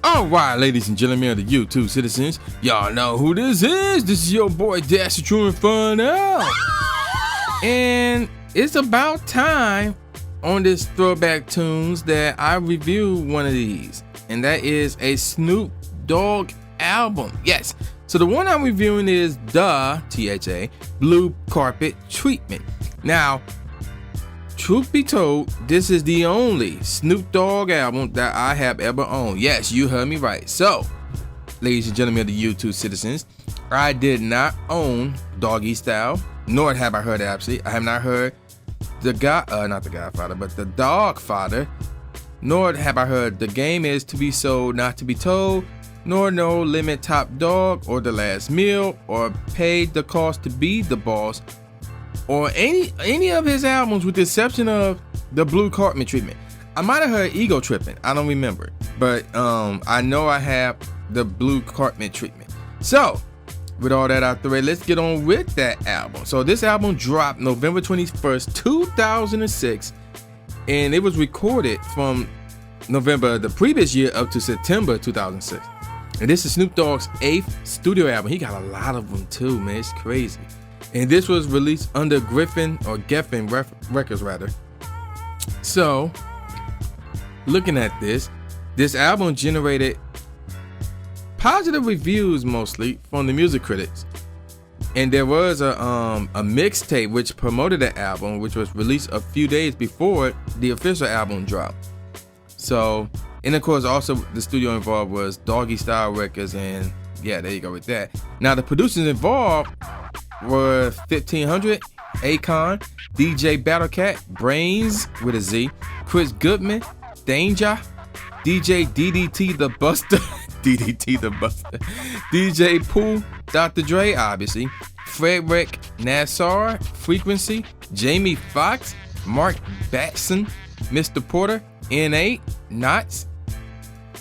Alright, ladies and gentlemen of the YouTube citizens, y'all know who this is. This is your boy Dash the True Inferno. And it's about time on this Throwback Tunes that I review one of these. And that is a Snoop Dogg album. Yes. So the one I'm reviewing is the THA Blue Carpet Treatment. Now, truth be told, this is the only Snoop Dogg album that I have ever owned. Yes, you heard me right. So, ladies and gentlemen of the YouTube citizens, I did not own Doggy Style, nor have I heard it actually. I have not heard not the Godfather, but the Dogfather, nor have I heard The Game Is to Be Sold, Not to Be Told, nor No Limit Top Dog, or The Last Meal, or Paid the Cost to Be the Boss, or any of his albums with the exception of the Blue Carpet Treatment. I might have heard Ego Tripping, I don't remember, but I know I have the Blue Carpet Treatment. So with all that out the way, let's get on with that album. So this album dropped November 21st, 2006, and it was recorded from November the previous year up to September 2006. And this is Snoop Dogg's 8th studio album. He got a lot of them too, man. It's crazy. And this was released under Geffen Records rather. So, looking at this album generated positive reviews mostly from the music critics. And there was a mixtape which promoted the album, which was released a few days before the official album dropped. So, and of course also the studio involved was Doggy Style Records, and yeah, there you go with that. Now the producers involved were 1500, Akon, DJ Battlecat, Brains with a Z, Chris Goodman, Danger, DJ DDT the Buster, DDT the Buster, DJ Pooh, Dr. Dre obviously, Frederick Nassar, Frequency, Jamie Foxx, Mark Batson, Mr. Porter, N8, Knots,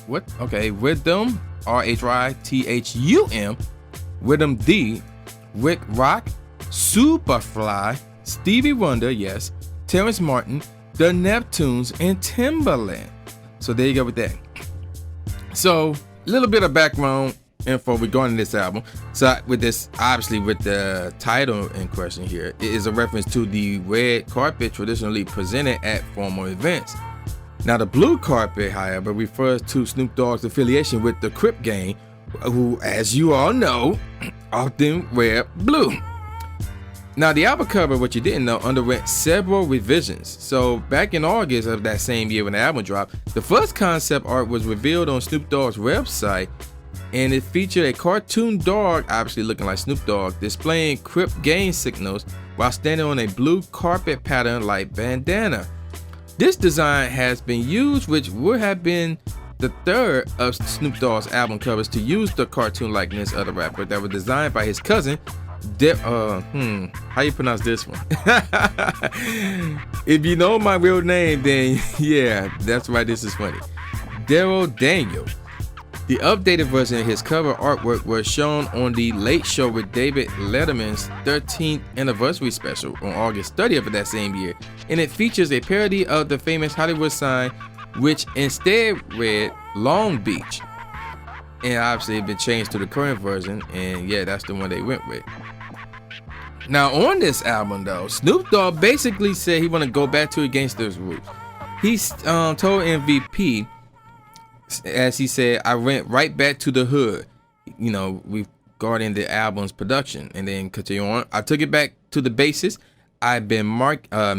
Rhythm, RHYTHUM, Rhythm D, Rick Rock, Superfly, Stevie Wonder, yes, Terrence Martin, The Neptunes, and Timbaland. So there you go with that. So a little bit of background info regarding this album. So with this, obviously with the title in question here, it is a reference to the red carpet traditionally presented at formal events. Now the blue carpet, however, refers to Snoop Dogg's affiliation with the Crip gang, who, as you all know, often wear blue. Now the album cover, what you didn't know, underwent several revisions. So back in August of that same year when the album dropped, the first concept art was revealed on Snoop Dogg's website, and it featured a cartoon dog, obviously looking like Snoop Dogg, displaying Crip gang signals while standing on a blue carpet pattern like bandana. This design has been used, which would have been the third of Snoop Dogg's album covers to use the cartoon likeness of the rapper that was designed by his cousin, how you pronounce this one? If you know my real name, then yeah, that's why this is funny. Daryl Daniel. The updated version of his cover artwork was shown on the Late Show with David Letterman's 13th anniversary special on August 30th of that same year, and it features a parody of the famous Hollywood sign, which instead read Long Beach. And obviously it's been changed to the current version, and yeah, that's the one they went with. Now on this album though, Snoop Dogg basically said he want to go back to a gangster's roots. He told MVP, as he said, I went right back to the hood, you know, regarding the album's production, and then continue on. I took it back to the basics. I've been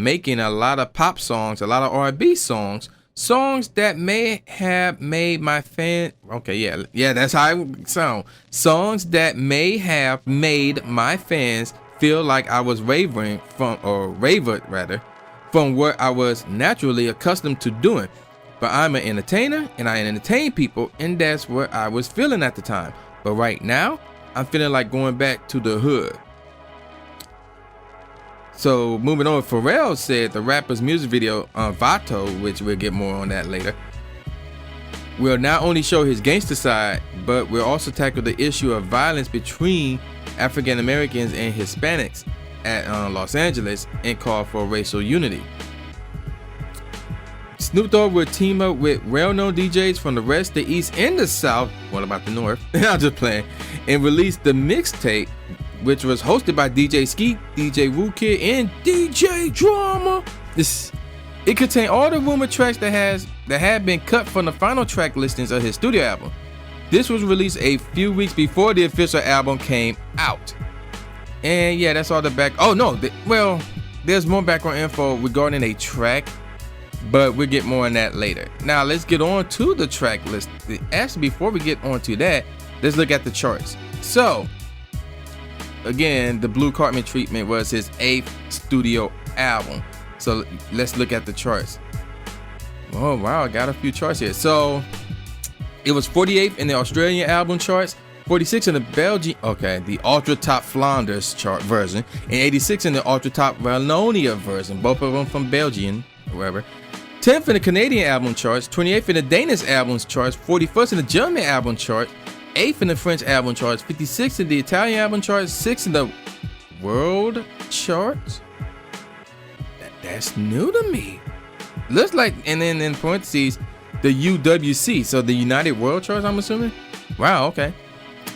making a lot of pop songs, a lot of R&B songs that may have made my fan. Okay, yeah, that's how it sound. Songs that may have made my fans feel like I was wavered from what I was naturally accustomed to doing. But I'm an entertainer and I entertain people, and that's what I was feeling at the time. But right now, I'm feeling like going back to the hood. So moving on, Pharrell said the rapper's music video, Vato, which we'll get more on that later, will not only show his gangster side, but will also tackle the issue of violence between African Americans and Hispanics at Los Angeles and call for racial unity. Snoop Dogg would team up with well-known DJs from the West, the East, and the South. What about the North? I'm just playing. And released the mixtape, which was hosted by DJ Skeet, DJ Woo Kid, and DJ Drama. It contained all the rumored tracks that had been cut from the final track listings of his studio album. This was released a few weeks before the official album came out. And yeah, that's all the back. Oh no, well, there's more background info regarding a track, but we'll get more on that later. Now let's get on to the track list. Actually, before we get on to that, let's look at the charts. So, again, the Blue Cartman Treatment was his 8th studio album. So let's look at the charts. Oh wow, I got a few charts here. So it was 48th in the Australian album charts, 46 in the Belgian, the Ultra Top Flanders chart version, and 86 in the Ultra Top Wallonia version, both of them from Belgium, wherever. 10th in the Canadian album charts, 28th in the Danish albums charts, 41st in the German album charts, 8th in the French album charts, 56th in the Italian album charts, 6th in the world charts. That's new to me. Looks like, and then in parentheses, the UWC, so the United World Charts, I'm assuming. Wow, okay.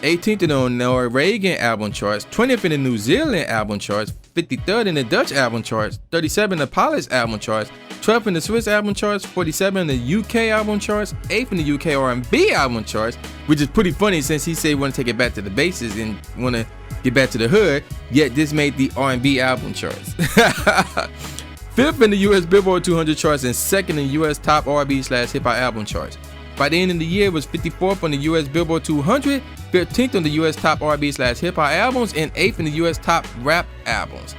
18th in the Norwegian album charts, 20th in the New Zealand album charts, 53rd in the Dutch album charts, 37th in the Polish album charts, 12th in the Swiss album charts, 47th in the UK album charts, 8th in the UK R&B album charts, which is pretty funny since he said he want to take it back to the bases and want to get back to the hood, yet this made the R&B album charts. 5th in the US Billboard 200 charts and 2nd in the US Top R&B/Hip Hop Album charts. By the end of the year, it was 54th on the US Billboard 200, 15th on the US Top R&B/Hip Hop Albums, and 8th in the US Top Rap Albums.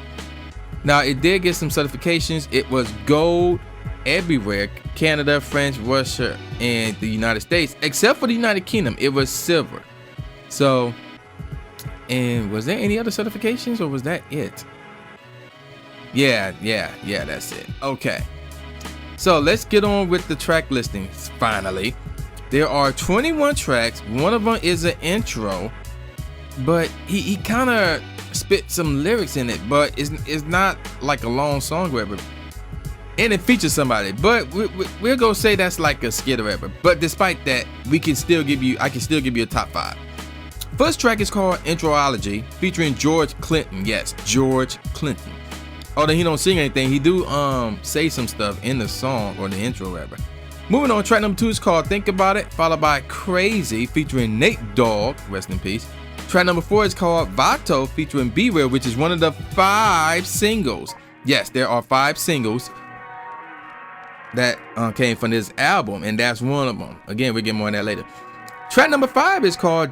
Now, it did get some certifications. It was gold everywhere: Canada, France, Russia, and the United States, except for the United Kingdom. It was silver. So, and was there any other certifications, or was that it? Yeah, that's it. Okay. So let's get on with the track listings finally. There are 21 tracks. One of them is an intro, but he kind of spit some lyrics in it, but it's not like a long song or whatever. And it features somebody, but we're gonna say that's like a skit or whatever. But despite that, I can still give you a top 5. First track is called Introology, featuring George Clinton. Yes, George Clinton. Although he don't sing anything, he do say some stuff in the song or the intro or whatever. Moving on, track number 2 is called Think About It, followed by Crazy featuring Nate Dogg, rest in peace. Track number 4 is called Vato featuring Beware, which is one of the 5 singles. Yes, there are 5 singles that came from this album, and that's one of them. Again, we'll get more on that later. Track number 5 is called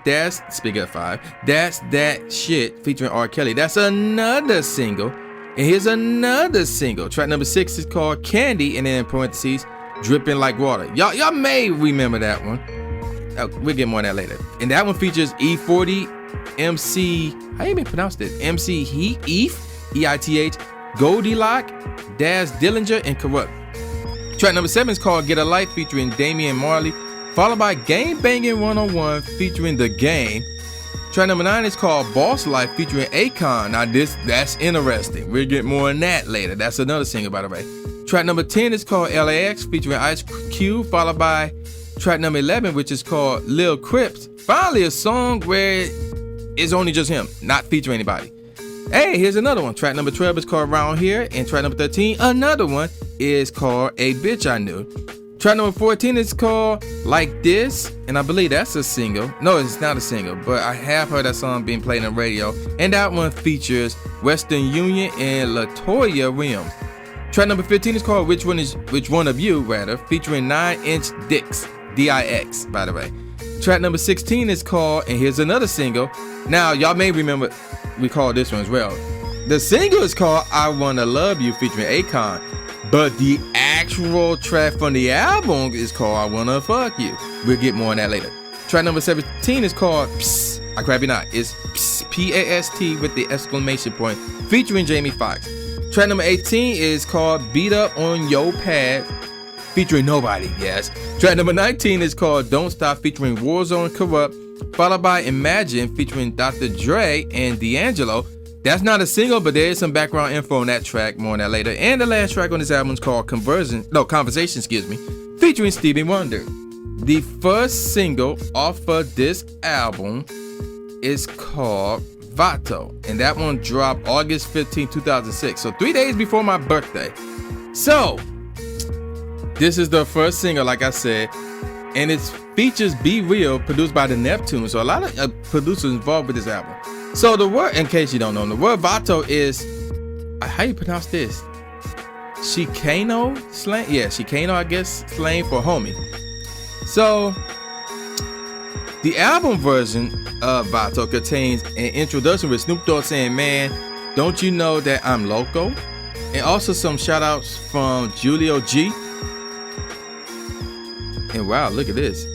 speaking of 5, That's That Shit featuring R. Kelly. That's another single. And here's another single. Track number 6 is called Candy, and then in parentheses, Dripping Like Water. Y'all may remember that one. We'll get more on that later. And that one features E40, MC, how you even pronounce it? MC Heath, E-I-T-H, Goldilocks, Daz Dillinger, and Corrupt. Track number 7 is called Get a Life featuring Damian Marley, followed by Game Banging 101 featuring The Game. Track number 9 is called Boss Life featuring Akon. Now that's interesting. We'll get more on that later. That's another single, by the way. Track number 10 is called LAX featuring Ice Cube, followed by track number 11, which is called Lil Cripz. Finally, a song where it's only just him, not featuring anybody. Hey, here's another one. Track number 12 is called Around Here, and track number 13, another one, is called A Bitch I Knew. Track number 14 is called Like This, and I believe that's a single. No, it's not a single, but I have heard that song being played on the radio, and that one features Western Union and LaToya Williams. Track number 15 is called Which One of You, featuring 9 Inch Dix, D-I-X, by the way. Track number 16 is called, and here's another single. Now, y'all may remember, we call this one as well. The single is called I Wanna Love You, featuring Akon. But the actual track from the album is called I Wanna Fuck You. We'll get more on that later. Track number 17 is called Psst, I Crap You Not. It's Psst, P-A-S-T with the exclamation point, featuring Jamie Foxx. Track number 18 is called Beat Up On Your Pad, featuring nobody, yes. Track number 19 is called Don't Stop, featuring Warzone Corrupt, followed by Imagine, featuring Dr. Dre and D'Angelo. That's not a single, but there is some background info on that track. More on that later. And the last track on this album is called Conversation, featuring Stevie Wonder. The first single off of this album is called Vato, and that one dropped August 15, 2006. So 3 days before my birthday. So this is the first single, like I said, and it features Be Real, produced by the Neptunes. So a lot of producers involved with this album. So the word, in case you don't know, the word Vato is, how you pronounce this? Chicano slang? Yeah, Chicano, I guess, slang for homie. So the album version of Vato contains an introduction with Snoop Dogg saying, "Man, don't you know that I'm loco?" And also some shout outs from Julio G. And wow, look at this.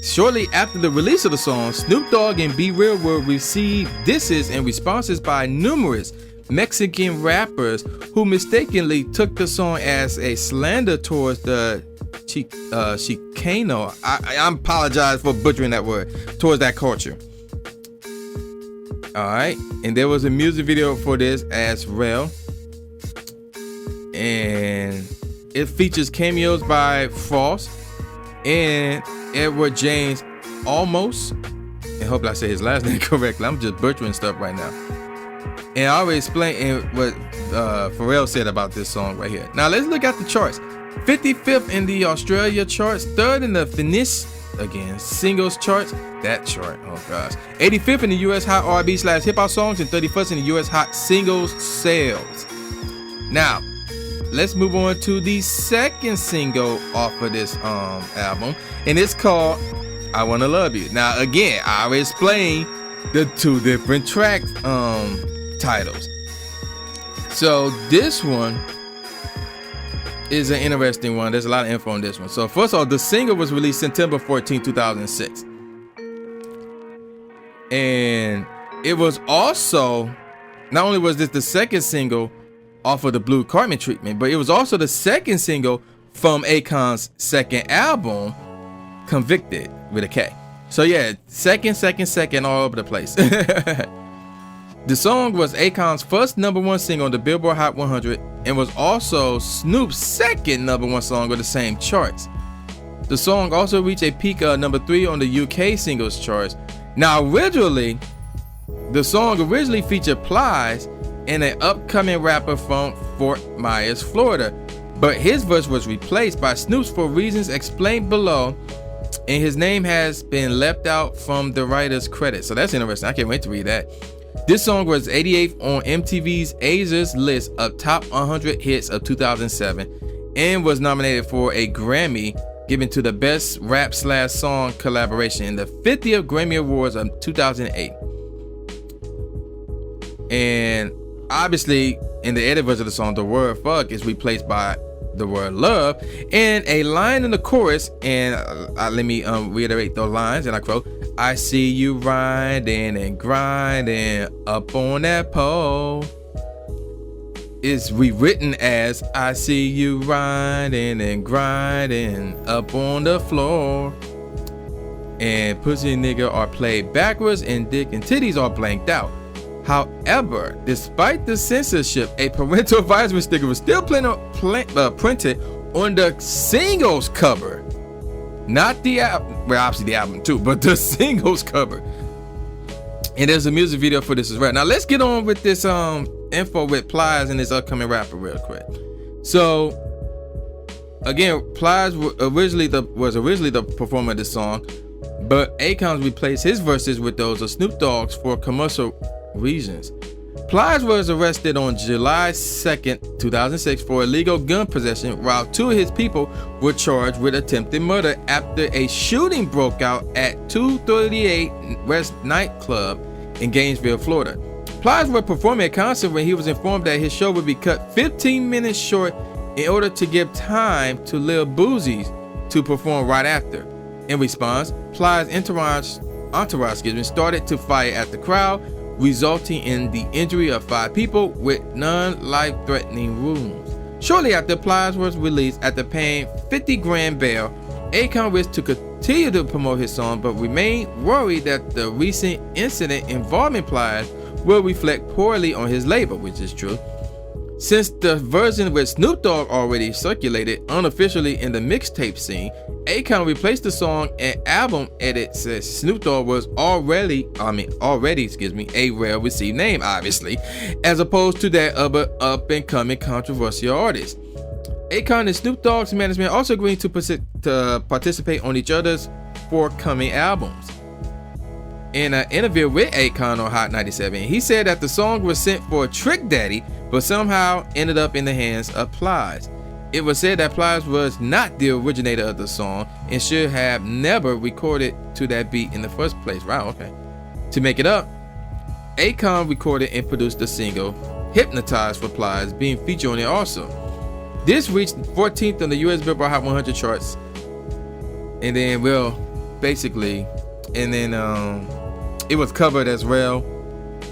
Shortly after the release of the song, Snoop Dogg and Be Real will receive disses and responses by numerous Mexican rappers who mistakenly took the song as a slander towards the Chicano. I apologize for butchering that word, towards that culture. Alright, and there was a music video for this as well. And it features cameos by Frost and Edward James Almost. And hope I say his last name correctly. I'm just butchering stuff right now. And I already explained what Pharrell said about this song right here. Now let's look at the charts. 55th in the Australia charts, 3rd in the Finnish, again, singles charts. That chart, oh gosh. 85th in the US Hot R&B/Hip Hop songs, and 31st in the US Hot Singles sales. Now, let's move on to the second single off of this album, and it's called I Wanna Love You. Now, again, I already explained the two different track titles. So this one is an interesting one. There's a lot of info on this one. So first of all, the single was released September 14, 2006. And it was also, not only was this the second single off of the Blue Cartman treatment, but it was also the second single from Akon's second album, Convicted, with a K. So yeah, second, all over the place. The song was Akon's first #1 single on the Billboard Hot 100 and was also Snoop's second #1 song on the same charts. The song also reached a peak of #3 on the UK singles charts. Now originally, the song featured Plies and an upcoming rapper from Fort Myers, Florida, but his verse was replaced by Snoop's for reasons explained below, and his name has been left out from the writer's credits. So that's interesting. I can't wait to read that. This song was 88th on MTV's Azer's list of top 100 hits of 2007 and was nominated for a Grammy given to the best rap/song collaboration in the 50th Grammy Awards of 2008. And obviously, in the edit version of the song, the word fuck is replaced by the word love, and a line in the chorus, and let me reiterate those lines, and I quote, "I see you riding and grinding up on that pole," is rewritten as "I see you riding and grinding up on the floor," and pussy nigga are played backwards and dick and titties are blanked out. However, despite the censorship, a parental advisory sticker was still printed on the singles cover. Not the album, well, obviously the album too, but the singles cover. And there's a music video for this as well. Now let's get on with this info with Plies and this upcoming rapper real quick. So again, Plies was originally the performer of this song, but Akon replaced his verses with those of Snoop Dogg's for commercial reasons. Plies was arrested on July 2nd, 2006 for illegal gun possession, while two of his people were charged with attempted murder after a shooting broke out at 238 West Nightclub in Gainesville, Florida. Plies was performing a concert when he was informed that his show would be cut 15 minutes short in order to give time to Lil Boozy to perform right after. In response, Plies' entourage started to fire at the crowd, resulting in the injury of 5 people with non-life-threatening wounds. Shortly after, Plies was released after paying $50,000 bail. Akon wished to continue to promote his song, but remained worried that the recent incident involving Plies will reflect poorly on his label, which is true. Since the version with Snoop Dogg already circulated unofficially in the mixtape scene, Akon replaced the song and album edit says Snoop Dogg was already a well-received name, obviously, as opposed to that other up-and-coming controversial artist. Akon and Snoop Dogg's management also agreed to participate on each other's forthcoming albums. In an interview with Akon on Hot 97, he said that the song was sent for Trick Daddy, but somehow ended up in the hands of Plies. It was said that Plies was not the originator of the song and should have never recorded to that beat in the first place. Wow, okay. To make it up, Akon recorded and produced the single Hypnotized for Plies, being featured on it also. This reached 14th on the US Billboard Hot 100 charts. And then, it was covered as well.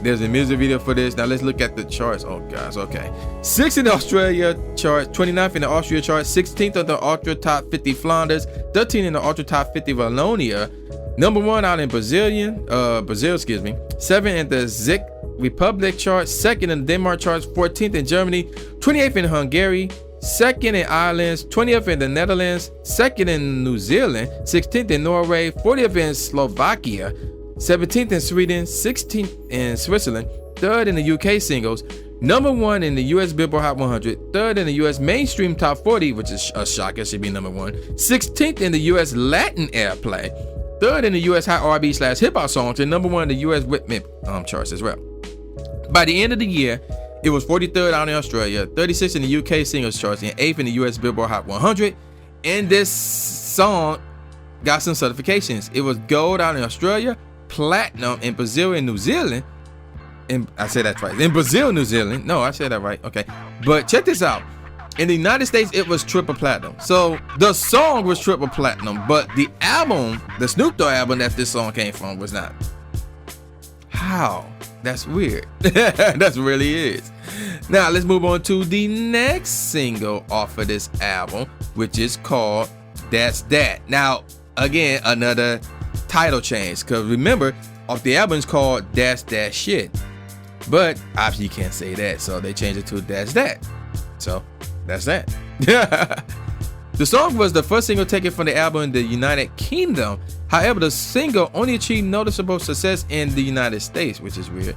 There's a music video for this. Now let's look at the charts. Oh gosh, okay. 6th in the Australia chart, 29th in the Austria chart, 16th on the Ultra Top 50 Flanders, 13th in the Ultra Top 50 Wallonia, number 1 out in Brazil, 7th in the Czech Republic chart, 2nd in the Denmark charts, 14th in Germany, 28th in Hungary, 2nd in Ireland, 20th in the Netherlands, 2nd in New Zealand, 16th in Norway, 40th in Slovakia, 17th in Sweden, 16th in Switzerland, 3rd in the UK singles, number 1 in the US Billboard Hot 100, 3rd in the US mainstream top 40, which is a shocker, should be number 1, 16th in the US Latin airplay, 3rd in the US Hot R&B/hip hop songs, and number 1 in the US Whitman charts as well. By the end of the year, it was 43rd out in Australia, 36th in the UK singles charts, and 8th in the US Billboard Hot 100. And this song got some certifications. It was gold out in Australia, platinum in Brazil and New Zealand. And I said that right. In Brazil, New Zealand. No, I said that right. Okay. But check this out. In the United States, it was triple platinum. So the song was triple platinum, but the album, the Snoop Dogg album that this song came from, was not. How? That's weird. That really is. Now let's move on to the next single off of this album, which is called That's That. Now, again, another title change, because remember, off the album is called That's That Shit. But obviously you can't say that, so they changed it to That's That. So that's that. The song was the first single taken from the album in the United Kingdom. However, the single only achieved noticeable success in the United States, which is weird.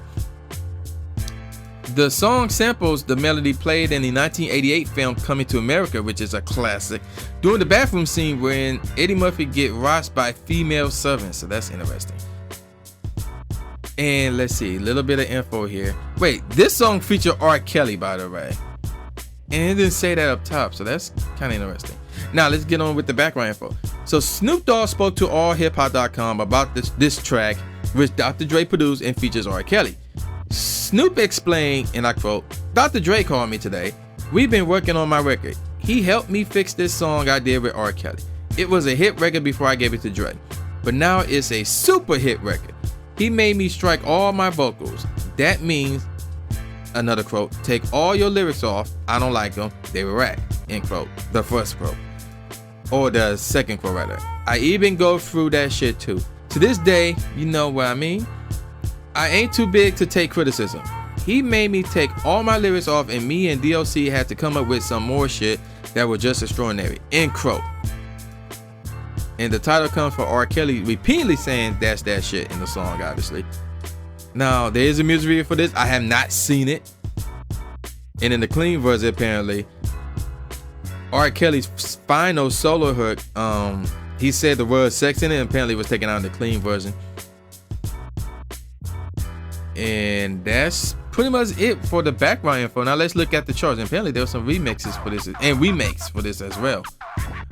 The song samples the melody played in the 1988 film Coming to America, which is a classic, during the bathroom scene wherein Eddie Murphy get rocked by female servants. So that's interesting. And let's see, a little bit of info here. Wait, this song featured R. Kelly, by the way. And it didn't say that up top, so that's kind of interesting. Now let's get on with the background info. So Snoop Dogg spoke to allhiphop.com about this track, which Dr. Dre produced and features R. Kelly. Snoop explained, and I quote, "Dr. Dre called me today. We've been working on my record. He helped me fix this song I did with R. Kelly. It was a hit record before I gave it to Dre, but now it's a super hit record. He made me strike all my vocals. That means," another quote, "take all your lyrics off. I don't like them. They were whack," end quote. The first quote. Or the second quote rather. "I even go through that shit too. To this day, you know what I mean? I ain't too big to take criticism. He made me take all my lyrics off, and me and DLC had to come up with some more shit that was just extraordinary," end quote. And the title comes from R. Kelly repeatedly saying "that's that shit" in the song, obviously. Now, there is a music video for this. I have not seen it. And in the clean version, apparently, R. Kelly's final solo hook, he said the word sex in it, and apparently was taken out in the clean version. And that's pretty much it for the background info. Now let's look at the charts. And apparently there were some remixes for this and remakes for this as well.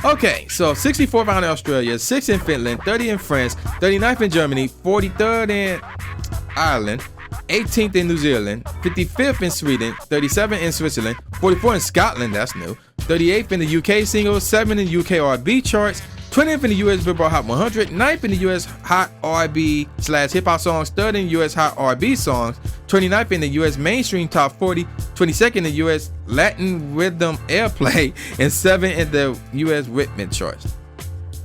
Okay, so 64th out in Australia, 6th in Finland, 30th in France, 39th in Germany, 43rd in Ireland, 18th in New Zealand, 55th in Sweden, 37th in Switzerland, 44th in Scotland, that's new, 38th in the UK singles, 7th in the UK R&B charts, 20th in the US Billboard Hot 100, 9th in the US Hot R&B/hip hop songs, 3rd in the US Hot R&B songs, 29th in the US mainstream top 40, 22nd in the US Latin rhythm airplay, and 7th in the US Whitman charts.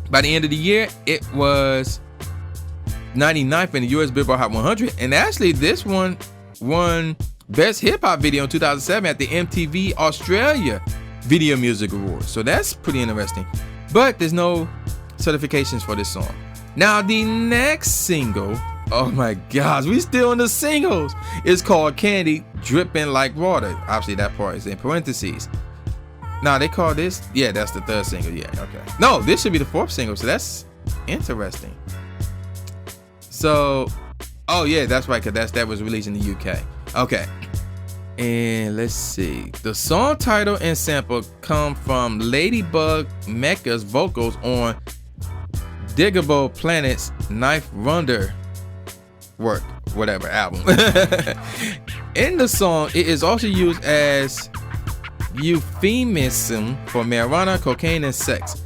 By the end of the year, it was 99th in the US Billboard Hot 100, and actually this one won Best Hip Hop Video in 2007 at the MTV Australia Video Music Awards. So that's pretty interesting. But there's no certifications for this song. Now the next single, oh my gosh, we still in the singles. It's called Candy, Dripping Like Water. Obviously that part is in parentheses. Now they call this, yeah, that's the third single. Yeah, okay. No, this should be the fourth single. So that's interesting. So, oh yeah, that's right, because that was released in the UK. Okay. And let's see. The song title and sample come from Ladybug Mecca's vocals on Diggable Planet's Ninth Wonder work, whatever, album. In the song, it is also used as euphemism for marijuana, cocaine, and sex.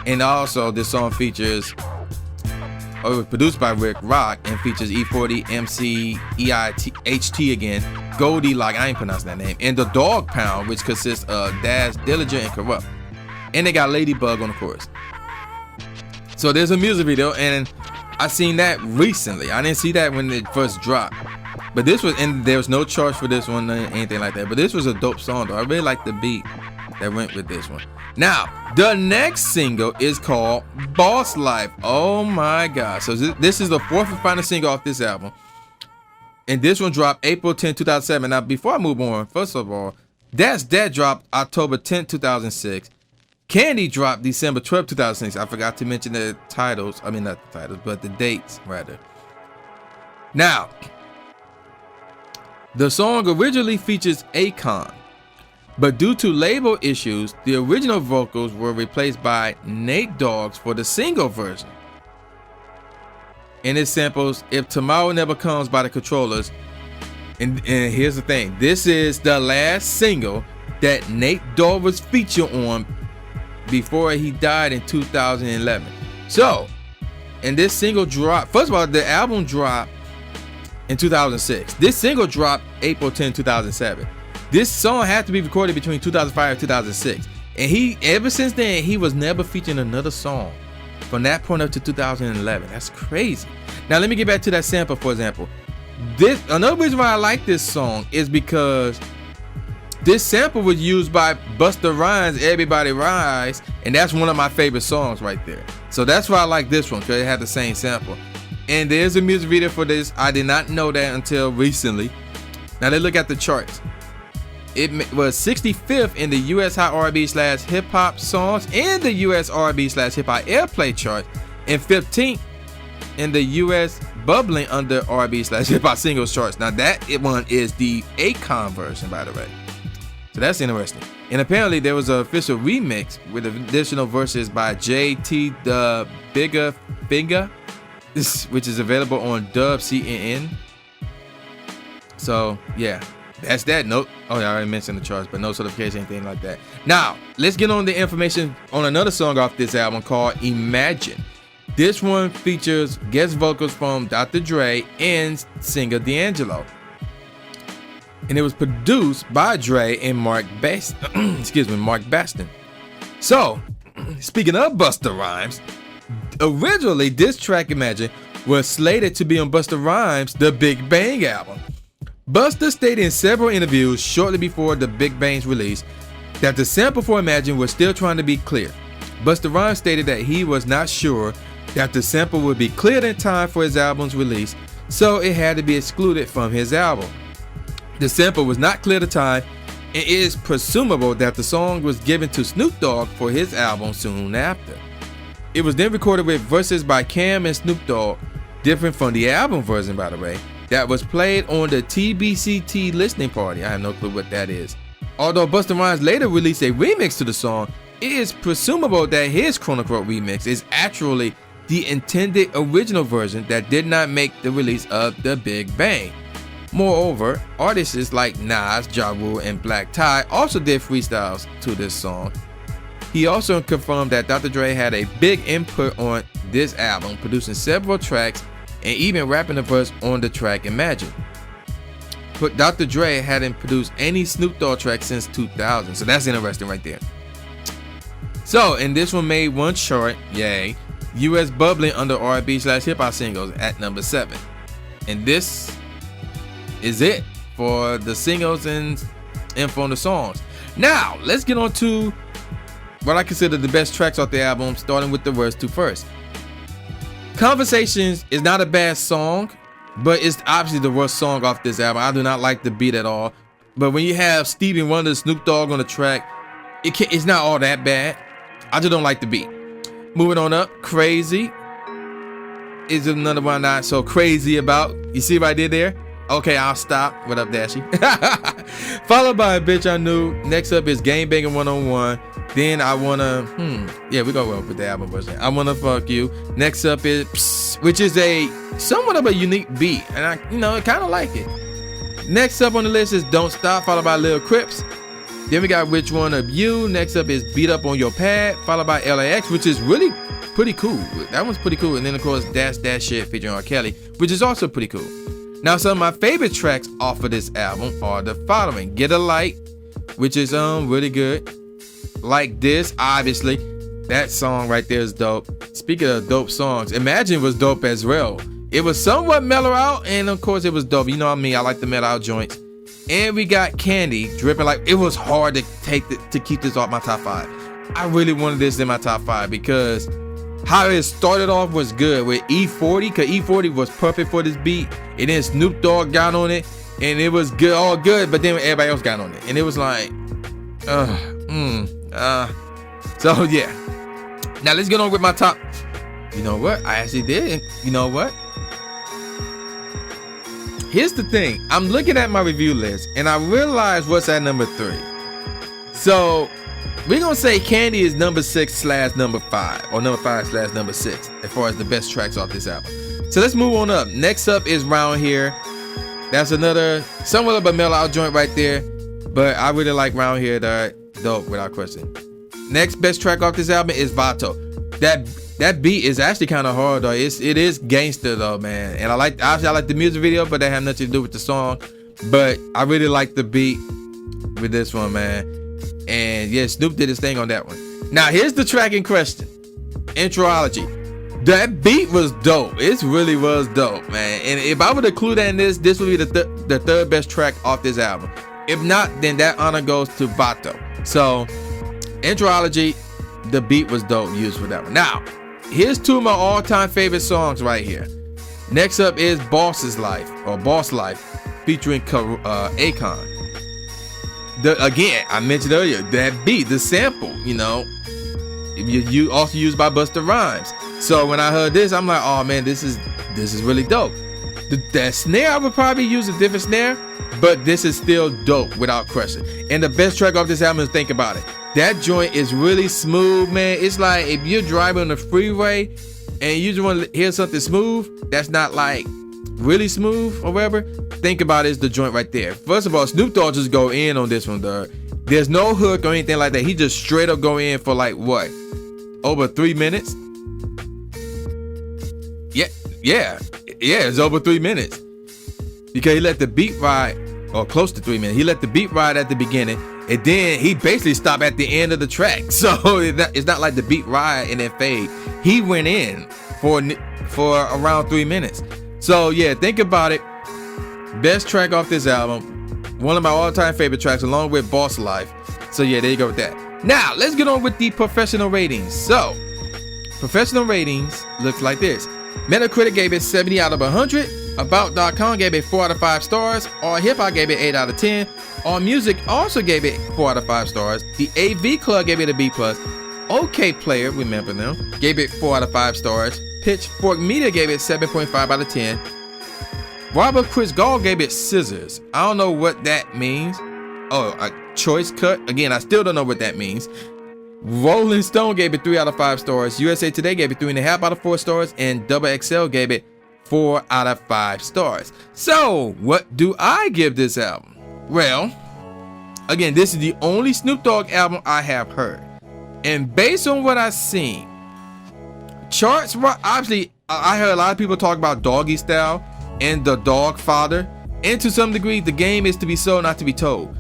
And also, this song features, it was produced by Rick Rock and features E40, MC, EIHT again, Goldie, like I ain't pronouncing that name, and the Dog Pound, which consists of Daz, Dillinger, and Corrupt. And they got Ladybug on the chorus. So there's a music video, and I seen that recently. I didn't see that when it first dropped. But this was, and there was no charge for this one or anything like that. But this was a dope song though. I really like the beat that went with this one. Now, the next single is called Boss Life. Oh my God. So this is the fourth and final single off this album. And this one dropped April 10, 2007. Now, before I move on, first of all, That's That dropped October 10, 2006. Candy dropped December 12, 2006. I forgot to mention the titles. I mean, not the titles, but the dates, rather. Now, the song originally features Akon, but due to label issues, the original vocals were replaced by Nate Dogg for the single version. And it samples If Tomorrow Never Comes by the Controllers. And here's the thing. This is the last single that Nate Dogg was featured on before he died in 2011. So, and this single dropped, first of all, the album dropped in 2006. This single dropped April 10, 2007. This song had to be recorded between 2005 and 2006. And ever since then, he was never featuring another song from that point up to 2011. That's crazy. Now, let me get back to that sample, for example. Another reason why I like this song is because this sample was used by Busta Rhymes' Everybody Rise, and that's one of my favorite songs right there. So that's why I like this one, because it had the same sample. And there's a music video for this. I did not know that until recently. Now let's look at the charts. It was 65th in the US Hot R&B / Hip Hop songs and the US R&B / Hip Hop airplay chart, and 15th in the US bubbling under R&B / Hip Hop singles charts. Now that one is the Akon version, by the way. So that's interesting. And apparently there was an official remix with additional verses by JT the Bigger Finger, which is available on Dub CNN. So yeah, that's that. Note. Oh yeah, I already mentioned the charts, but no certification, anything like that. Now let's get on the information on another song off this album called Imagine. This one features guest vocals from Dr. Dre and singer D'Angelo. And it was produced by Dre and Mark Baston. So, speaking of Busta Rhymes, originally this track Imagine was slated to be on Busta Rhymes' The Big Bang album. Busta stated in several interviews shortly before The Big Bang's release that the sample for Imagine was still trying to be clear. Busta Rhymes stated that he was not sure that the sample would be cleared in time for his album's release, so it had to be excluded from his album. The sample was not cleared in time, and it is presumable that the song was given to Snoop Dogg for his album soon after. It was then recorded with verses by Cam and Snoop Dogg, different from the album version, by the way, that was played on the TBCT listening party. I have no clue what that is. Although Busta Rhymes later released a remix to the song, it is presumable that his quote-unquote remix is actually the intended original version that did not make the release of The Big Bang. Moreover, artists like Nas, Ja Rule, and Black Tie also did freestyles to this song. He also confirmed that Dr. Dre had a big input on this album, producing several tracks and even rapping a verse on the track Imagine. But Dr. Dre hadn't produced any Snoop Dogg track since 2000, so that's interesting right there. So, and this one made one chart, yay, US bubbling under R&B / hip hop singles at number 7. And this is it. for the singles and info on the songs. Now, let's get on to what I consider the best tracks off the album, starting with the worst two first. Conversations is not a bad song, but it's obviously the worst song off this album. I do not like the beat at all. But when you have Stevie Wonder, Snoop Dogg on the track, it's not all that bad. I just don't like the beat. Moving on up, Crazy is another one I'm not so crazy about. You see what I did there? Okay, I'll stop. What up, Dashy? Followed by Bitch I Knew. Next up is Game Banger 101. Then I Wanna, yeah, we go well with the album version. I Wanna Fuck You. Next up is Psst, which is a somewhat of a unique beat. And I kind of like it. Next up on the list is Don't Stop, followed by Lil Cripz. Then we got Which One of You. Next up is Beat Up on Your Pad, followed by LAX, which is really pretty cool. That one's pretty cool. And then of course That's That Shit featuring R. Kelly, which is also pretty cool. Now some of my favorite tracks off of this album are the following: Get a Light, which is really good. Like This, obviously. That song right there is dope. Speaking of dope songs, Imagine was dope as well. It was somewhat mellow out, and of course it was dope. You know what I mean? I like the mellow out joints. And we got Candy, Dripping Like. It was hard to keep this off my top 5. I really wanted this in my top 5 because how it started off was good with E40, because E40 was perfect for this beat. And then Snoop Dogg got on it, and it was good, all good. But then everybody else got on it, and it was like, so yeah. Now let's get on with my top. You know what? I actually did. You know what? Here's the thing. I'm looking at my review list, and I realized what's at number 3. So we're gonna say Candy is number 6/number 5, or number 5/number 6, as far as the best tracks off this album. So let's move on up. Next up is Round Here. That's another somewhat of a mellow out joint right there, but I really like Round Here. They're dope without question. Next best track off this album is Vato. That beat is actually kind of hard though. It is gangster though, man. And I like the music video, but that had nothing to do with the song. But I really like the beat with this one, man. And yeah, Snoop did his thing on that one. Now here's the track in question, Intrology. That beat was dope. It really was dope, man. And if I were to include that in this would be the third best track off this album. If not, then that honor goes to Vato. So Intrology, the beat was dope used for that one. Now, here's 2 of my all-time favorite songs right here. Next up is Boss Life, featuring Akon. Again, I mentioned earlier, that beat, the sample, you also used by Busta Rhymes. So when I heard this, I'm like, oh man, this is really dope. That snare, I would probably use a different snare, but this is still dope without question. And the best track off this album is Think About It. That joint is really smooth, man. It's like if you're driving on the freeway and you just want to hear something smooth, that's not like really smooth or whatever, Think About It is the joint right there. First of all, Snoop Dogg just go in on this one, dog. There's no hook or anything like that. He just straight up go in for like what? Over 3 minutes? Yeah, it's over 3 minutes. Because he let the beat ride, or close to 3 minutes. He let the beat ride at the beginning, and then he basically stopped at the end of the track. So it's not like the beat ride and then fade. He went in for around 3 minutes. So yeah, Think About It. Best track off this album. One of my all-time favorite tracks, along with Boss Life. So yeah, there you go with that. Now let's get on with the professional ratings. So professional ratings looks like this. Metacritic gave it 70 out of 100. About.com gave it 4 out of 5 stars. All Hip Hop gave it 8 out of 10. All Music also gave it 4 out of 5 stars. The AV Club gave it a B+. OK Player, remember them, gave it 4 out of 5 stars. Pitchfork Media gave it 7.5 out of 10. Robert Chris Gall gave it Scissors. I don't know what that means. Oh, a choice cut? Again, I still don't know what that means. Rolling Stone gave it 3 out of 5 stars. USA Today gave it 3.5 out of 4 stars. And Double XL gave it 4 out of 5 stars. So, what do I give this album? Well, again, this is the only Snoop Dogg album I have heard. And based on what I've seen, charts, obviously, I heard a lot of people talk about Doggy Style and The Dog Father. And to some degree, The Game Is to Be Sold, Not to Be Told.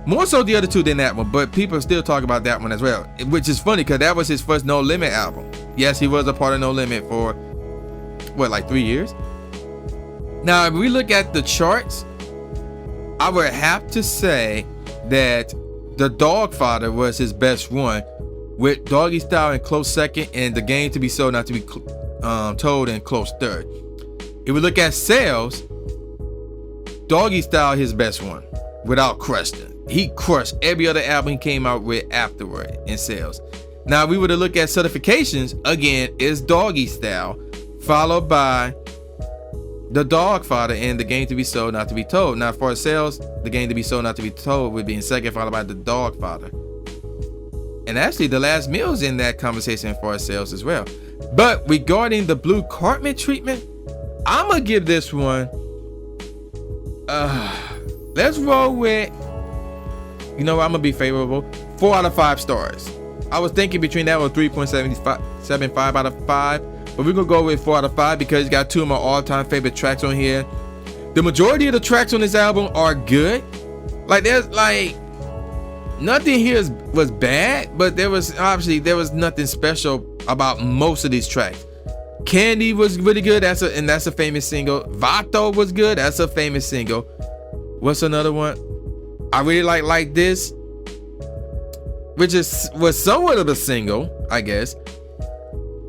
More so the other two than that one, but people still talk about that one as well. Which is funny, because that was his first No Limit album. Yes, he was a part of No Limit for, what, like 3 years? Now, if we look at the charts, I would have to say that the Dogfather was his best one, with Doggy Style in close second, and The Game to Be Sold Not to Be Told in close third. If we look at sales, Doggy Style his best one, without question. He crushed every other album he came out with afterward in sales. Now, if we were to look at certifications, again, it's Doggy Style, followed by the Dogfather and The Game to Be Sold Not to Be Told. Now, for sales, The Game to Be Sold Not to Be Told would be in second, followed by the Dogfather. And actually, The Last Meal's in that conversation for sales as well. But regarding the Blue Cartman treatment, I'm gonna give this one, let's roll with, you know what, I'm gonna be favorable, 4 out of 5 stars. I was thinking between that or 3.75 out of 5, but we're gonna go with 4 out of 5 because it's got 2 of my all-time favorite tracks on here. The majority of the tracks on this album are good. Like, there's like nothing here was bad, but there was nothing special about most of these tracks. Candy was really good. That's a famous single. Vato was good. That's a famous single. What's another one? I really like this, which was somewhat of a single, I guess.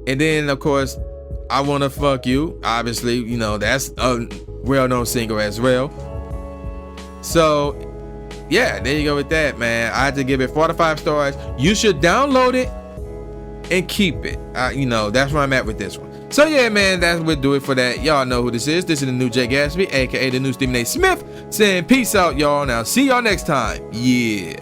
And then of course, I Wanna Fuck You. Obviously, you know, that's a well-known single as well. So yeah, there you go with that, man. I had to give it 4 out of 5 stars. You should download it and keep it. You know, that's where I'm at with this one. So yeah, man, that would do it for that. Y'all know who this is. This is the new Jay Gatsby, aka the new Stephen A. Smith, saying peace out, y'all. Now see y'all next time. Yeah.